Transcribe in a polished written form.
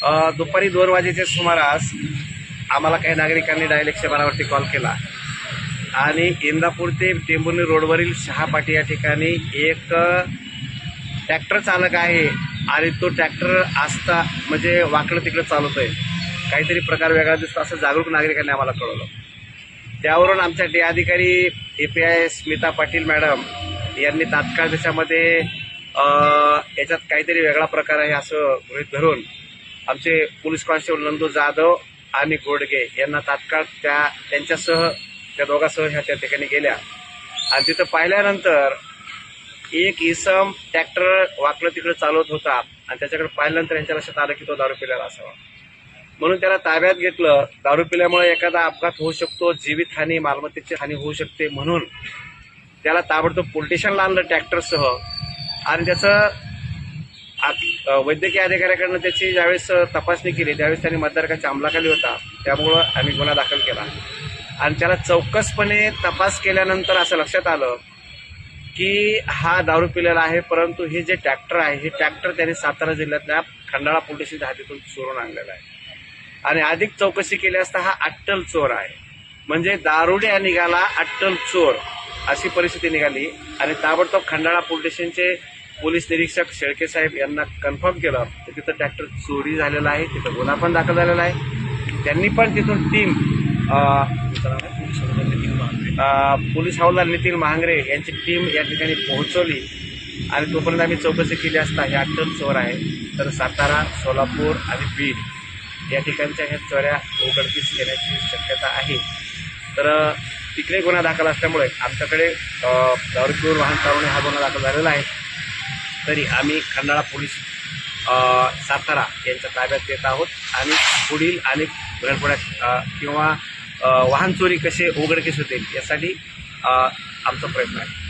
दुपारी 2 वाजेच्या सुमारास आम्हाला काही नागरिकांनी डायल 112 वरती कॉल केला आणि इंदापूर ते टेंभुर्णी रोडवरील शहापाटी या ठिकाणी एक ट्रॅक्टर चालक आहे आणि तो ट्रॅक्टर आस्था म्हणजे वाकडं तिकडं चालवतोय, काहीतरी प्रकार वेगळा दिसतो असं जागरूक नागरिकांनी आम्हाला कळवलं। त्यावरून आमच्या डी अधिकारी API स्मिता पाटील मॅडम यांनी तात्काळ त्याच्यामध्ये याच्यात काहीतरी वेगळा प्रकार आहे असं गृहीत धरून आमचे पोलीस कॉन्स्टेबल नंदू जाधव आणि गोडगे यांना तात्काळ त्या दोघांसह ह्या त्या ठिकाणी गेल्या आणि तिथं पाहिल्यानंतर एक इसम ट्रॅक्टर वाकडं तिकडं चालवत होता आणि त्याच्याकडे पाहिल्यानंतर यांच्या लक्षात आलं की तो दारू पिलेला असावा, म्हणून त्याला ताब्यात घेतलं। दारू पिल्यामुळे एखादा अपघात होऊ शकतो, जीवितहानी मालमत्तेची हानी होऊ शकते, म्हणून त्याला ताबडतोब पोलीस स्टेशनला आणलं ट्रॅक्टरसह आणि त्याचं वैद्यकीय अधिकाऱ्याकडनं त्याची ज्यावेळेस तपासणी केली त्यावेळेस त्यांनी मतदारकाच्या अंमलाखाली होता, त्यामुळं आम्ही गुन्हा दाखल केला आणि त्याला चौकसपणे तपास केल्यानंतर असं लक्षात आलं की हा दारू पिलेला आहे, परंतु हे जे ट्रॅक्टर आहे हे ट्रॅक्टर त्याने सातारा जिल्ह्यातल्या खंडाळा पोलीस स्टेशनच्या हद्दीतून चोरून आणलेला आहे आणि अधिक चौकशी केली असता हा अट्टल चोर आहे, म्हणजे दारुड्या निघाला अट्टल चोर अशी परिस्थिती निघाली आणि ताबडतोब खंडाळा पोलीस स्टेशनचे पोलीस निरीक्षक शेळके साहेब यांना कन्फर्म केलं की तिथं ट्रॅक्टर चोरी झालेला आहे, तिथं गुन्हा पण दाखल झालेला आहे। त्यांनी पण तिथून टीम पोलीस हवालदार नितीन महांगरे यांची टीम या ठिकाणी पोहोचवली आणि तोपर्यंत आम्ही चौकशी केली असता हे अट्टल चोर आहे, तर सातारा, सोलापूर आणि बीड या ठिकाणच्या ह्या चोऱ्या उघडकीस येण्याची शक्यता आहे। तर तिकडे गुन्हा दाखल असल्यामुळे आमच्याकडे दारू पिऊन वाहन चालवणे हा गुन्हा दाखल झालेला आहे, तरी आम्ही खंडाळा पोलीस सातारा यांच्या ताब्यात देत आहोत आणि पुढील अनेक घडपड्या किंवा वाहन चोरी कसे उघडकीस होतील यासाठी आमचा प्रयत्न आहे।